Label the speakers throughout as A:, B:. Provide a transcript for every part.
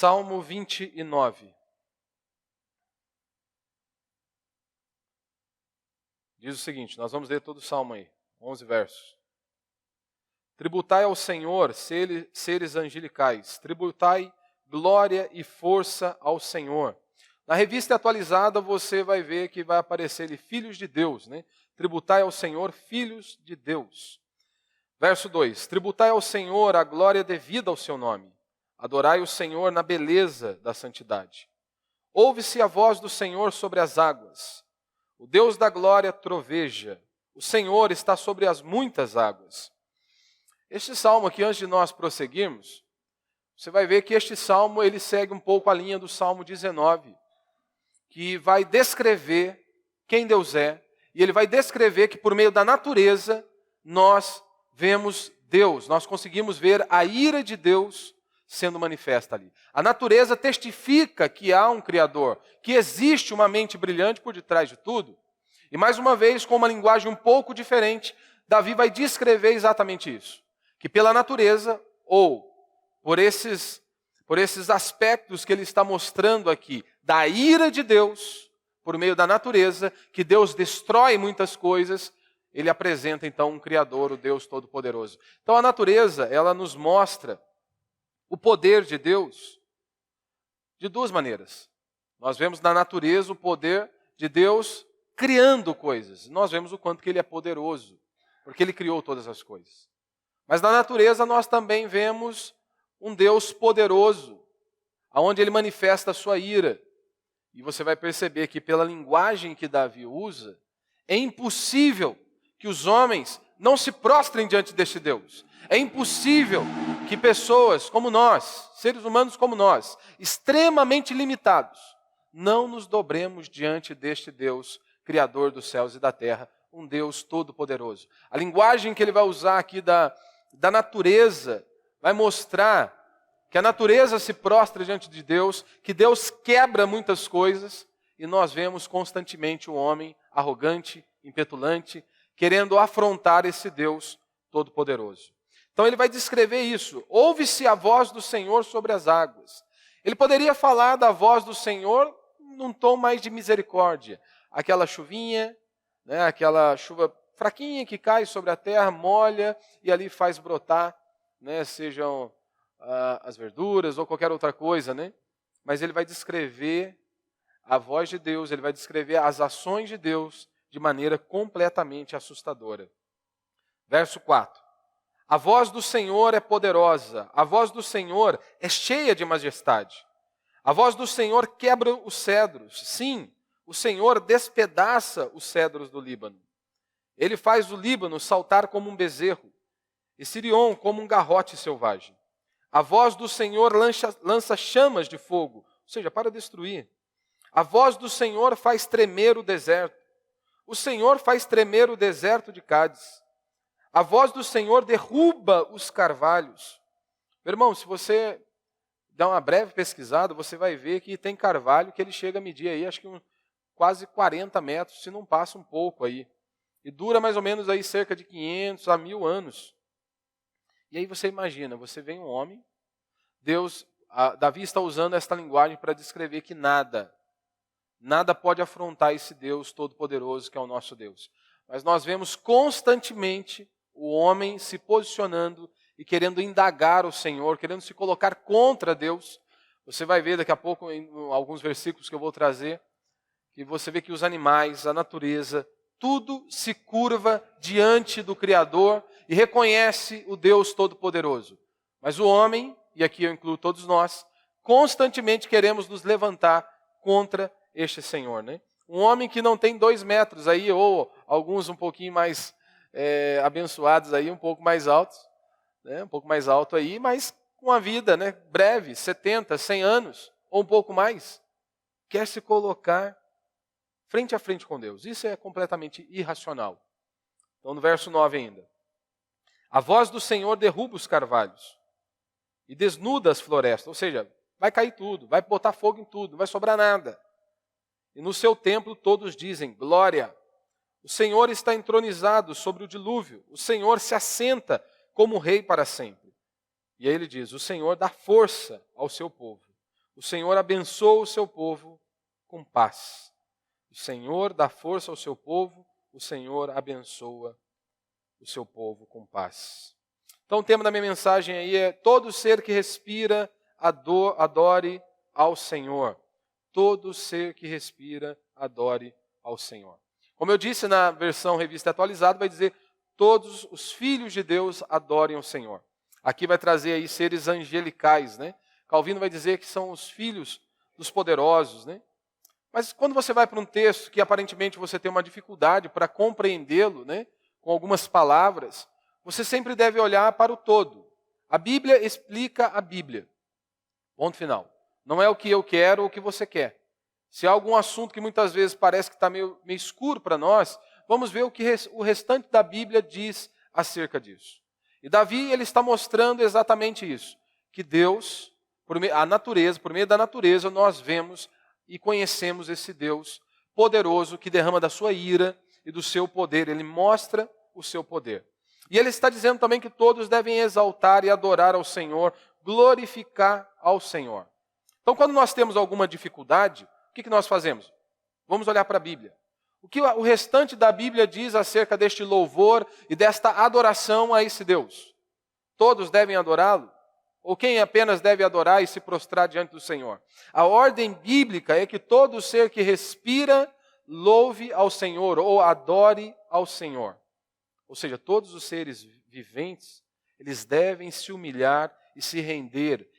A: Salmo 29. Diz o seguinte, nós vamos ler todo o Salmo aí, 11 versos. Tributai ao Senhor, seres angelicais, tributai glória e força ao Senhor. Na revista atualizada você vai ver que vai aparecer ali, filhos de Deus, né? Tributai ao Senhor, filhos de Deus. Verso 2, tributai ao Senhor a glória devida ao seu nome. Adorai o Senhor na beleza da santidade. Ouve-se a voz do Senhor sobre as águas. O Deus da glória troveja. O Senhor está sobre as muitas águas. Este salmo aqui, antes de nós prosseguirmos, você vai ver que este salmo ele segue um pouco a linha do Salmo 19, que vai descrever quem Deus é, e ele vai descrever que por meio da natureza nós vemos Deus, nós conseguimos ver a ira de Deus sendo manifesta ali. A natureza testifica que há um Criador, que existe uma mente brilhante por detrás de tudo. E mais uma vez, com uma linguagem um pouco diferente, Davi vai descrever exatamente isso. Que pela natureza, ou por esses aspectos que ele está mostrando aqui, da ira de Deus, por meio da natureza, que Deus destrói muitas coisas, ele apresenta então um Criador, o Deus Todo-Poderoso. Então a natureza, ela nos mostra o poder de Deus de duas maneiras. Nós vemos na natureza o poder de Deus criando coisas. Nós vemos o quanto que ele é poderoso, porque ele criou todas as coisas. Mas na natureza nós também vemos um Deus poderoso, onde ele manifesta a sua ira. E você vai perceber que pela linguagem que Davi usa, é impossível que os homens não se prostrem diante deste Deus. É impossível que pessoas como nós, seres humanos como nós, extremamente limitados, não nos dobremos diante deste Deus, Criador dos céus e da terra, um Deus todo-poderoso. A linguagem que ele vai usar aqui da natureza vai mostrar que a natureza se prostra diante de Deus, que Deus quebra muitas coisas, e nós vemos constantemente o homem arrogante, impetulante, querendo afrontar esse Deus todo-poderoso. Então ele vai descrever isso. Ouve-se a voz do Senhor sobre as águas. Ele poderia falar da voz do Senhor num tom mais de misericórdia. Aquela chuvinha, né, aquela chuva fraquinha que cai sobre a terra, molha e ali faz brotar, né, sejam as verduras ou qualquer outra coisa, né? Mas ele vai descrever a voz de Deus, ele vai descrever as ações de Deus de maneira completamente assustadora. Verso 4. A voz do Senhor é poderosa, a voz do Senhor é cheia de majestade. A voz do Senhor quebra os cedros. Sim, o Senhor despedaça os cedros do Líbano. Ele faz o Líbano saltar como um bezerro, e Sirion como um garrote selvagem. A voz do Senhor lança chamas de fogo, ou seja, para destruir. A voz do Senhor faz tremer o deserto. O Senhor faz tremer o deserto de Cádiz. A voz do Senhor derruba os carvalhos. Meu irmão, se você dá uma breve pesquisada, você vai ver que tem carvalho que ele chega a medir aí, acho que quase 40 metros, se não passa um pouco aí. E dura mais ou menos aí cerca de 500 a 1000 anos. E aí você imagina, você vem um homem, Davi está usando esta linguagem para descrever que nada pode afrontar esse Deus todo-poderoso que é o nosso Deus. Mas nós vemos constantemente o homem se posicionando e querendo indagar o Senhor, querendo se colocar contra Deus. Você vai ver daqui a pouco, em alguns versículos que eu vou trazer, que você vê que os animais, a natureza, tudo se curva diante do Criador e reconhece o Deus Todo-Poderoso. Mas o homem, e aqui eu incluo todos nós, constantemente queremos nos levantar contra este Senhor, né? Um homem que não tem 2 metros aí, ou alguns um pouquinho mais abençoados aí, um pouco mais altos, né? Um pouco mais alto aí, mas com a vida, né, breve, 70, 100 anos, ou um pouco mais, quer se colocar frente a frente com Deus. Isso é completamente irracional. Então no verso 9 ainda. A voz do Senhor derruba os carvalhos e desnuda as florestas, ou seja, vai cair tudo, vai botar fogo em tudo, não vai sobrar nada. E no seu templo todos dizem, glória. O Senhor está entronizado sobre o dilúvio, o Senhor se assenta como rei para sempre. E aí ele diz, o Senhor dá força ao seu povo. O Senhor abençoa o seu povo com paz. O Senhor dá força ao seu povo, o Senhor abençoa o seu povo com paz. Então o tema da minha mensagem aí é: todo ser que respira, adore ao Senhor. Todo ser que respira, adore ao Senhor. Como eu disse na versão revista atualizada, vai dizer: todos os filhos de Deus adorem ao Senhor. Aqui vai trazer aí seres angelicais, né? Calvino vai dizer que são os filhos dos poderosos, né? Mas quando você vai para um texto que aparentemente você tem uma dificuldade para compreendê-lo, né, com algumas palavras, você sempre deve olhar para o todo. A Bíblia explica a Bíblia. Ponto final. Não é o que eu quero ou o que você quer. Se há algum assunto que muitas vezes parece que está meio escuro para nós, vamos ver o que o restante da Bíblia diz acerca disso. E Davi, ele está mostrando exatamente isso. Que Deus, por meio da natureza, nós vemos e conhecemos esse Deus poderoso que derrama da sua ira e do seu poder. Ele mostra o seu poder. E ele está dizendo também que todos devem exaltar e adorar ao Senhor, glorificar ao Senhor. Então, quando nós temos alguma dificuldade, o que nós fazemos? Vamos olhar para a Bíblia. O que o restante da Bíblia diz acerca deste louvor e desta adoração a esse Deus? Todos devem adorá-lo? Ou quem apenas deve adorar e se prostrar diante do Senhor? A ordem bíblica é que todo ser que respira louve ao Senhor ou adore ao Senhor. Ou seja, todos os seres viventes, eles devem se humilhar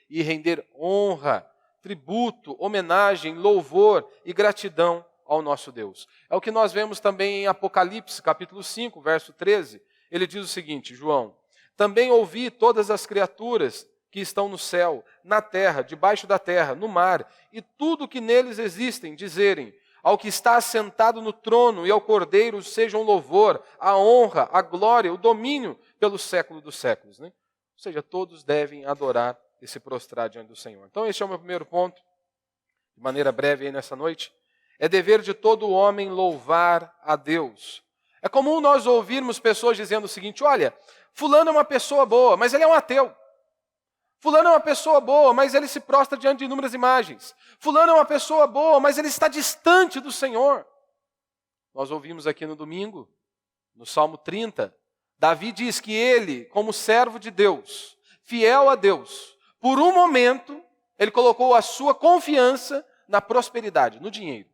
A: e render honra, tributo, homenagem, louvor e gratidão ao nosso Deus. É o que nós vemos também em Apocalipse, capítulo 5, verso 13. Ele diz o seguinte, João: também ouvi todas as criaturas que estão no céu, na terra, debaixo da terra, no mar, e tudo que neles existem, dizerem: ao que está assentado no trono e ao Cordeiro sejam o louvor, a honra, a glória, o domínio pelo século dos séculos. Né? Ou seja, todos devem adorar e se prostrar diante do Senhor. Então esse é o meu primeiro ponto, de maneira breve aí nessa noite. É dever de todo homem louvar a Deus. É comum nós ouvirmos pessoas dizendo o seguinte: olha, fulano é uma pessoa boa, mas ele é um ateu. Fulano é uma pessoa boa, mas ele se prostra diante de inúmeras imagens. Fulano é uma pessoa boa, mas ele está distante do Senhor. Nós ouvimos aqui no domingo, no Salmo 30, Davi diz que ele, como servo de Deus, fiel a Deus, por um momento, ele colocou a sua confiança na prosperidade, no dinheiro.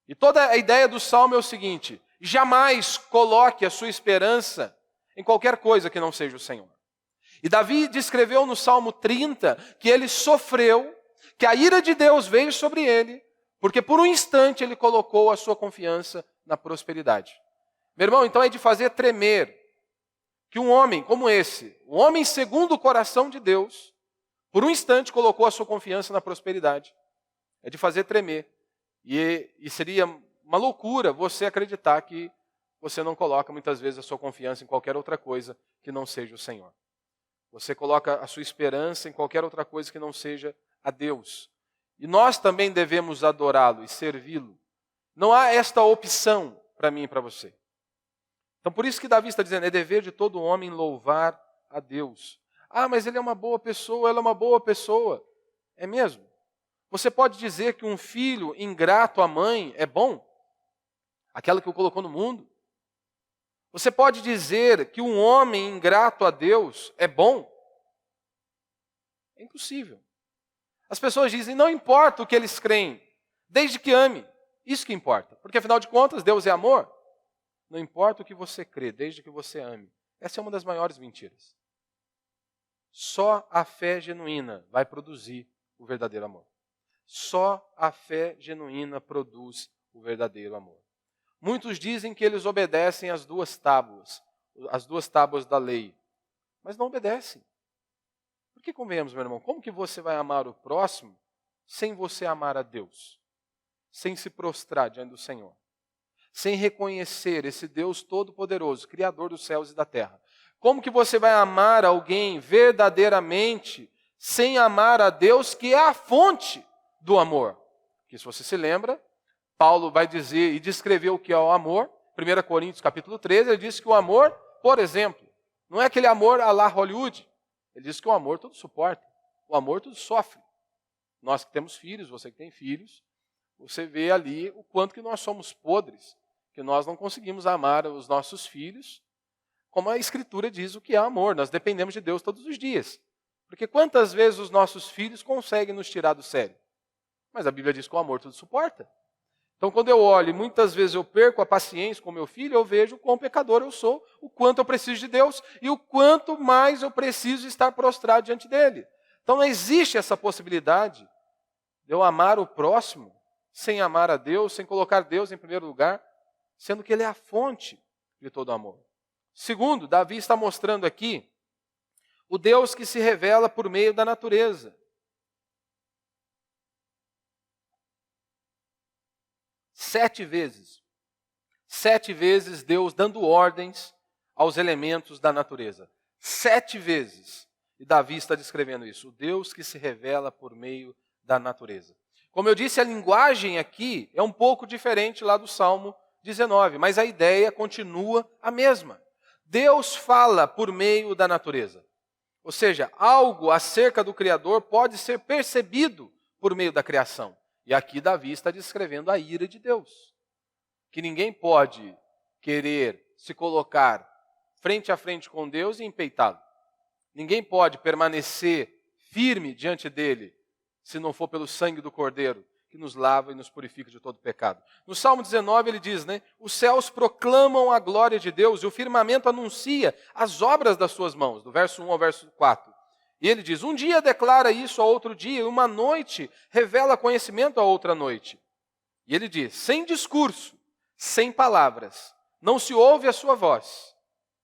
A: E toda a ideia do Salmo é o seguinte: jamais coloque a sua esperança em qualquer coisa que não seja o Senhor. E Davi descreveu no Salmo 30 que ele sofreu, que a ira de Deus veio sobre ele, porque por um instante ele colocou a sua confiança na prosperidade. Meu irmão, então é de fazer tremer que um homem como esse, um homem segundo o coração de Deus, por um instante colocou a sua confiança na prosperidade. É de fazer tremer. E seria uma loucura você acreditar que você não coloca muitas vezes a sua confiança em qualquer outra coisa que não seja o Senhor. Você coloca a sua esperança em qualquer outra coisa que não seja a Deus. E nós também devemos adorá-lo e servi-lo. Não há esta opção para mim e para você. Então por isso que Davi está dizendo, é dever de todo homem louvar a Deus. Ah, mas ele é uma boa pessoa, ela é uma boa pessoa. É mesmo? Você pode dizer que um filho ingrato à mãe é bom? Aquela que o colocou no mundo? Você pode dizer que um homem ingrato a Deus é bom? É impossível. As pessoas dizem, não importa o que eles creem, desde que ame. Isso que importa. Porque afinal de contas, Deus é amor. Não importa o que você crê, desde que você ame. Essa é uma das maiores mentiras. Só a fé genuína vai produzir o verdadeiro amor. Só a fé genuína produz o verdadeiro amor. Muitos dizem que eles obedecem às duas tábuas da lei, mas não obedecem. Porque convenhamos, meu irmão, como que você vai amar o próximo sem você amar a Deus? Sem se prostrar diante do Senhor? Sem reconhecer esse Deus todo-poderoso, Criador dos céus e da terra? Como que você vai amar alguém verdadeiramente sem amar a Deus, que é a fonte do amor? Porque se você se lembra, Paulo vai dizer e descrever o que é o amor. 1 Coríntios capítulo 13, ele diz que o amor, por exemplo, não é aquele amor à la Hollywood. Ele diz que o amor tudo suporta, o amor tudo sofre. Nós que temos filhos, você que tem filhos, você vê ali o quanto que nós somos podres, que nós não conseguimos amar os nossos filhos, como a Escritura diz o que é amor. Nós dependemos de Deus todos os dias. Porque quantas vezes os nossos filhos conseguem nos tirar do sério? Mas a Bíblia diz que o amor tudo suporta. Então, quando eu olho, e muitas vezes eu perco a paciência com meu filho, eu vejo o quão pecador eu sou, o quanto eu preciso de Deus e o quanto mais eu preciso estar prostrado diante dele. Então, não existe essa possibilidade de eu amar o próximo sem amar a Deus, sem colocar Deus em primeiro lugar, sendo que ele é a fonte de todo amor. Segundo, Davi está mostrando aqui o Deus que se revela por meio da natureza. 7 vezes. 7 vezes Deus dando ordens aos elementos da natureza. 7 vezes. E Davi está descrevendo isso. O Deus que se revela por meio da natureza. Como eu disse, a linguagem aqui é um pouco diferente lá do Salmo 19, mas a ideia continua a mesma. Deus fala por meio da natureza. Ou seja, algo acerca do Criador pode ser percebido por meio da criação. E aqui Davi está descrevendo a ira de Deus. Que ninguém pode querer se colocar frente a frente com Deus e empeitá-lo. Ninguém pode permanecer firme diante dele, se não for pelo sangue do Cordeiro, que nos lava e nos purifica de todo pecado. No Salmo 19 ele diz, os céus proclamam a glória de Deus e o firmamento anuncia as obras das suas mãos, do verso 1 ao verso 4. E ele diz, um dia declara isso a outro dia, e uma noite revela conhecimento a outra noite. E ele diz, sem discurso, sem palavras, não se ouve a sua voz.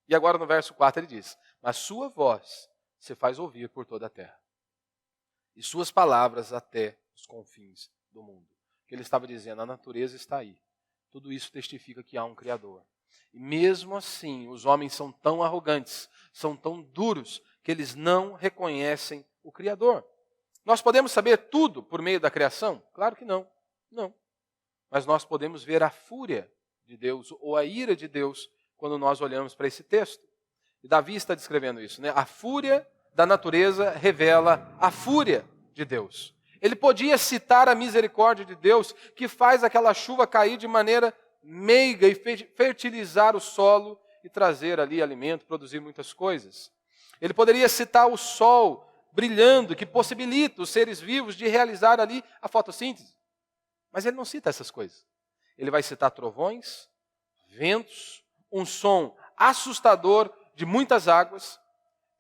A: E agora no verso 4 ele diz, mas sua voz se faz ouvir por toda a terra. E suas palavras até os confins do mundo. O que ele estava dizendo, a natureza está aí. Tudo isso testifica que há um Criador. E mesmo assim, os homens são tão arrogantes, são tão duros, que eles não reconhecem o Criador. Nós podemos saber tudo por meio da criação? Claro que não. Não. Mas nós podemos ver a fúria de Deus, ou a ira de Deus, quando nós olhamos para esse texto. E Davi está descrevendo isso, A fúria da natureza revela a fúria de Deus. Ele podia citar a misericórdia de Deus, que faz aquela chuva cair de maneira meiga e fertilizar o solo e trazer ali alimento, produzir muitas coisas. Ele poderia citar o sol brilhando, que possibilita os seres vivos de realizar ali a fotossíntese. Mas ele não cita essas coisas. Ele vai citar trovões, ventos, um som assustador de muitas águas.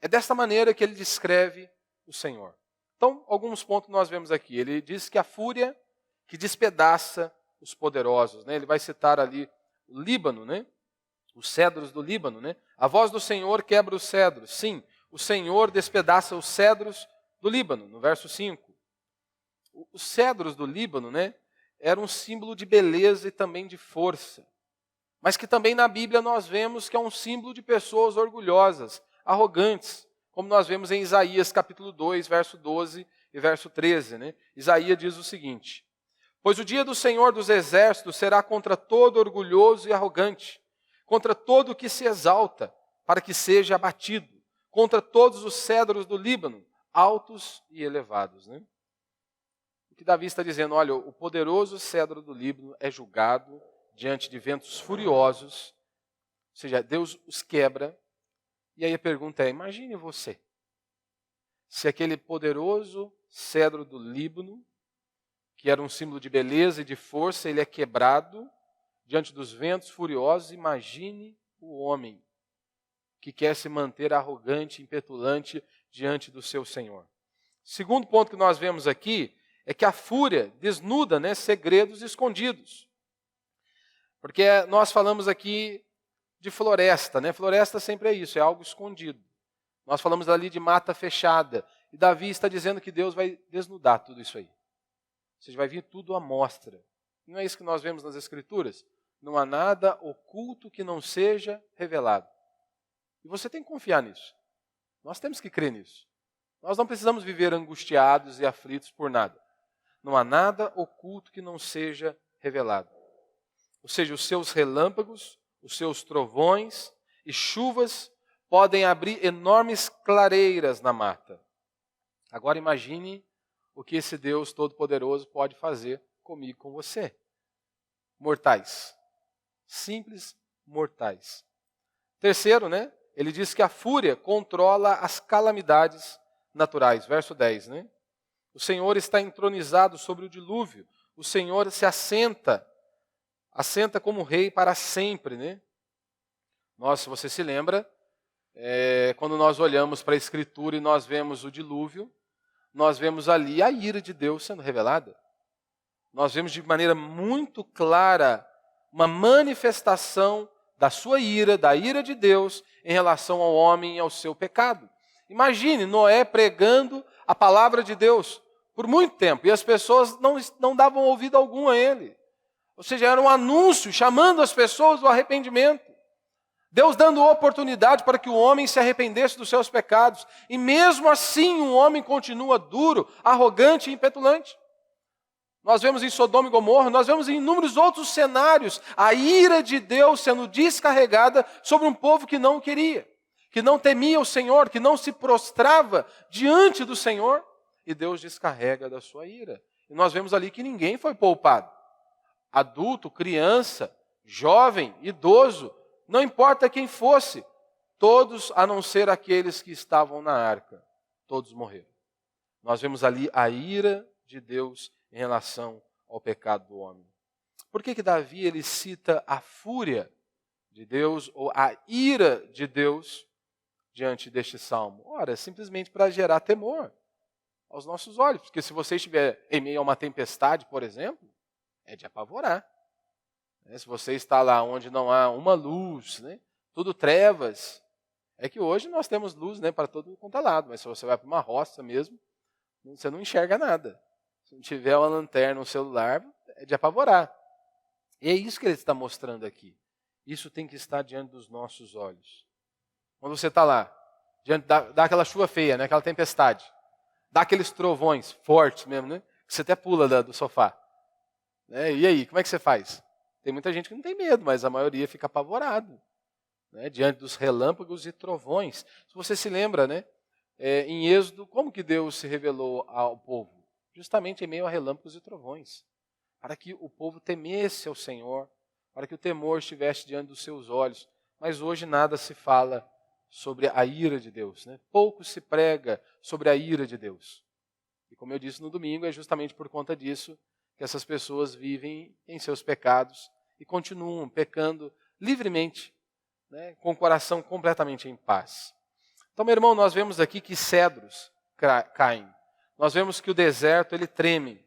A: É desta maneira que ele descreve o Senhor. Então, alguns pontos nós vemos aqui. Ele diz que a fúria que despedaça os poderosos. Ele vai citar ali o Líbano, os cedros do Líbano. A voz do Senhor quebra os cedros. Sim, o Senhor despedaça os cedros do Líbano, no verso 5. Os cedros do Líbano eram um símbolo de beleza e também de força. Mas que também na Bíblia nós vemos que é um símbolo de pessoas orgulhosas, arrogantes. Como nós vemos em Isaías capítulo 2, verso 12 e verso 13. Isaías diz o seguinte, pois o dia do Senhor dos Exércitos será contra todo orgulhoso e arrogante, contra todo o que se exalta, para que seja abatido, contra todos os cedros do Líbano, altos e elevados. O que Davi está dizendo, olha, o poderoso cedro do Líbano é julgado diante de ventos furiosos, ou seja, Deus os quebra. E aí a pergunta é, imagine você, se aquele poderoso cedro do Líbano, que era um símbolo de beleza e de força, ele é quebrado diante dos ventos furiosos, imagine o homem que quer se manter arrogante, impetulante diante do seu Senhor. Segundo ponto que nós vemos aqui é que a fúria desnuda segredos escondidos. Porque nós falamos aqui de floresta, Floresta sempre é isso, é algo escondido. Nós falamos ali de mata fechada. E Davi está dizendo que Deus vai desnudar tudo isso aí. Ou seja, vai vir tudo à mostra. Não é isso que nós vemos nas Escrituras? Não há nada oculto que não seja revelado. E você tem que confiar nisso. Nós temos que crer nisso. Nós não precisamos viver angustiados e aflitos por nada. Não há nada oculto que não seja revelado. Ou seja, os seus relâmpagos, os seus trovões e chuvas podem abrir enormes clareiras na mata. Agora imagine o que esse Deus Todo-Poderoso pode fazer comigo e com você. Mortais. Simples mortais. Terceiro, né? Ele diz que a fúria controla as calamidades naturais. Verso 10, né? O Senhor está entronizado sobre o dilúvio. O Senhor se assenta como rei para sempre, né? Se você se lembra, quando nós olhamos para a Escritura e nós vemos o dilúvio, nós vemos ali a ira de Deus sendo revelada. Nós vemos de maneira muito clara uma manifestação da sua ira, da ira de Deus em relação ao homem e ao seu pecado. Imagine Noé pregando a palavra de Deus por muito tempo e as pessoas não davam ouvido algum a ele. Ou seja, era um anúncio chamando as pessoas do arrependimento. Deus dando oportunidade para que o homem se arrependesse dos seus pecados. E mesmo assim o homem continua duro, arrogante e impetulante. Nós vemos em Sodoma e Gomorra, nós vemos em inúmeros outros cenários a ira de Deus sendo descarregada sobre um povo que não o queria, que não temia o Senhor, que não se prostrava diante do Senhor, e Deus descarrega da sua ira. E nós vemos ali que ninguém foi poupado. Adulto, criança, jovem, idoso, não importa quem fosse, todos, a não ser aqueles que estavam na arca, todos morreram. Nós vemos ali a ira de Deus em relação ao pecado do homem. Por que Davi ele cita a fúria de Deus ou a ira de Deus diante deste salmo? Ora, é simplesmente para gerar temor aos nossos olhos. Porque se você estiver em meio a uma tempestade, por exemplo, é de apavorar. Se você está lá onde não há uma luz, né, tudo trevas, é que hoje nós temos luz, né, para todo quanto é lado, mas se você vai para uma roça mesmo, você não enxerga nada. Se não tiver uma lanterna, um celular, é de apavorar. E é isso que ele está mostrando aqui. Isso tem que estar diante dos nossos olhos. Quando você está lá, diante daquela chuva feia, né, aquela tempestade, daqueles trovões fortes mesmo, né, que você até pula do sofá. E aí, como é que você faz? Tem muita gente que não tem medo, mas a maioria fica apavorado, né, diante dos relâmpagos e trovões. Se você se lembra, né, em Êxodo, como que Deus se revelou ao povo? Justamente em meio a relâmpagos e trovões, para que o povo temesse ao Senhor, para que o temor estivesse diante dos seus olhos. Mas hoje nada se fala sobre a ira de Deus, né? Pouco se prega sobre a ira de Deus. E como eu disse no domingo, é justamente por conta disso que essas pessoas vivem em seus pecados e continuam pecando livremente, né, com o coração completamente em paz. Então, meu irmão, nós vemos aqui que cedros caem. Nós vemos que o deserto ele treme,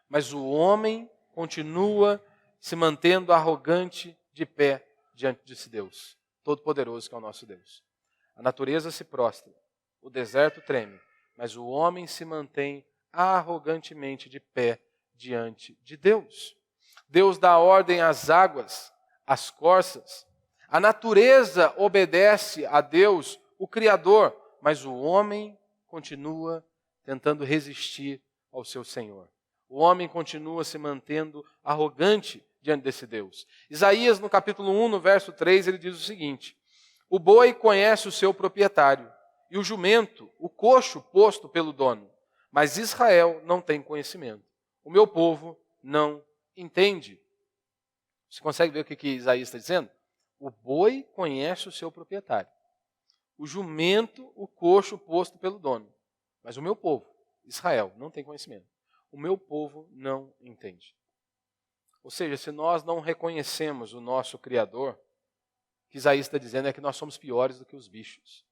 A: mas o homem continua se mantendo arrogante de pé diante desse Deus Todo-Poderoso que é o nosso Deus. A natureza se prostra, o deserto treme, mas o homem se mantém arrogantemente de pé diante de Deus. Deus dá ordem às águas, às corças. A natureza obedece a Deus, o Criador, mas o homem continua tentando resistir ao seu Senhor. O homem continua se mantendo arrogante diante desse Deus. Isaías, no capítulo 1, no verso 3, ele diz o seguinte: o boi conhece o seu proprietário, e o jumento, o coxo posto pelo dono, mas Israel não tem conhecimento. O meu povo não entende. Você consegue ver o que Isaías está dizendo? O boi conhece o seu proprietário. O jumento, o coxo posto pelo dono. Mas o meu povo, Israel, não tem conhecimento. O meu povo não entende. Ou seja, se nós não reconhecemos o nosso Criador, o que Isaías está dizendo é que nós somos piores do que os bichos.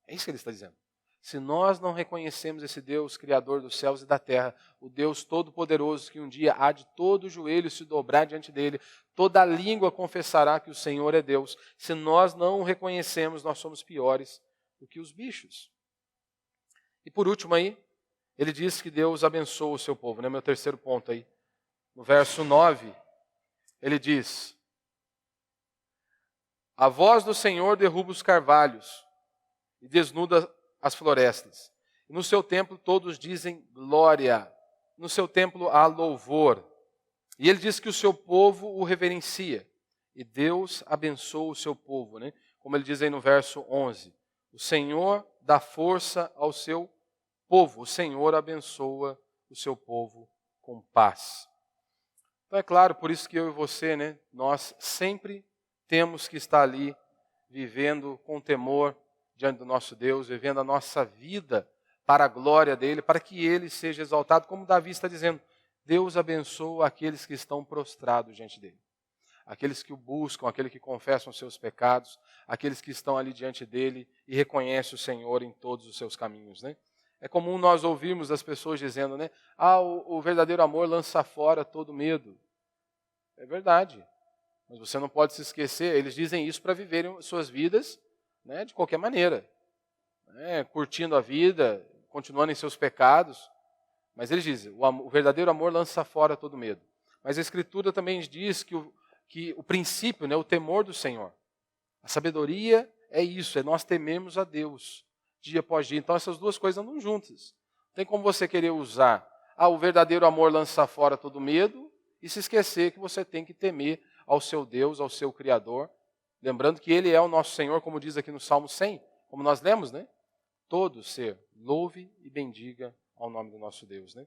A: É isso que ele está dizendo. Se nós não reconhecemos esse Deus, Criador dos céus e da terra, o Deus Todo-Poderoso, que um dia há de todo o joelho se dobrar diante dele, toda língua confessará que o Senhor é Deus. Se nós não o reconhecemos, nós somos piores do que os bichos. E por último aí, ele diz que Deus abençoa o seu povo, né? Meu terceiro ponto aí. No verso 9, ele diz: a voz do Senhor derruba os carvalhos e desnuda as florestas. E no seu templo todos dizem glória. No seu templo há louvor. E ele diz que o seu povo o reverencia. E Deus abençoa o seu povo, né? Como ele diz aí no verso 11. O Senhor dá força ao seu povo. O Senhor abençoa o seu povo com paz. Então é claro, por isso que eu e você, né, nós sempre temos que estar ali vivendo com temor diante do nosso Deus, vivendo a nossa vida para a glória dele, para que ele seja exaltado, como Davi está dizendo. Deus abençoa aqueles que estão prostrados diante dele. Aqueles que o buscam, aqueles que confessam os seus pecados, aqueles que estão ali diante dele e reconhecem o Senhor em todos os seus caminhos, né? É comum nós ouvirmos as pessoas dizendo, né? O verdadeiro amor lança fora todo medo. É verdade. Mas você não pode se esquecer, eles dizem isso para viverem suas vidas, né, de qualquer maneira. Né, curtindo a vida, continuando em seus pecados. Mas eles dizem, o verdadeiro amor lança fora todo medo. Mas a Escritura também diz que o princípio, né, o temor do Senhor, a sabedoria é isso, é nós tememos a Deus dia após dia. Então essas duas coisas andam juntas. Não tem como você querer usar, o verdadeiro amor lança fora todo medo, e se esquecer que você tem que temer ao seu Deus, ao seu Criador, lembrando que Ele é o nosso Senhor, como diz aqui no Salmo 100, como nós lemos, né? Todo ser louve e bendiga ao nome do nosso Deus, né?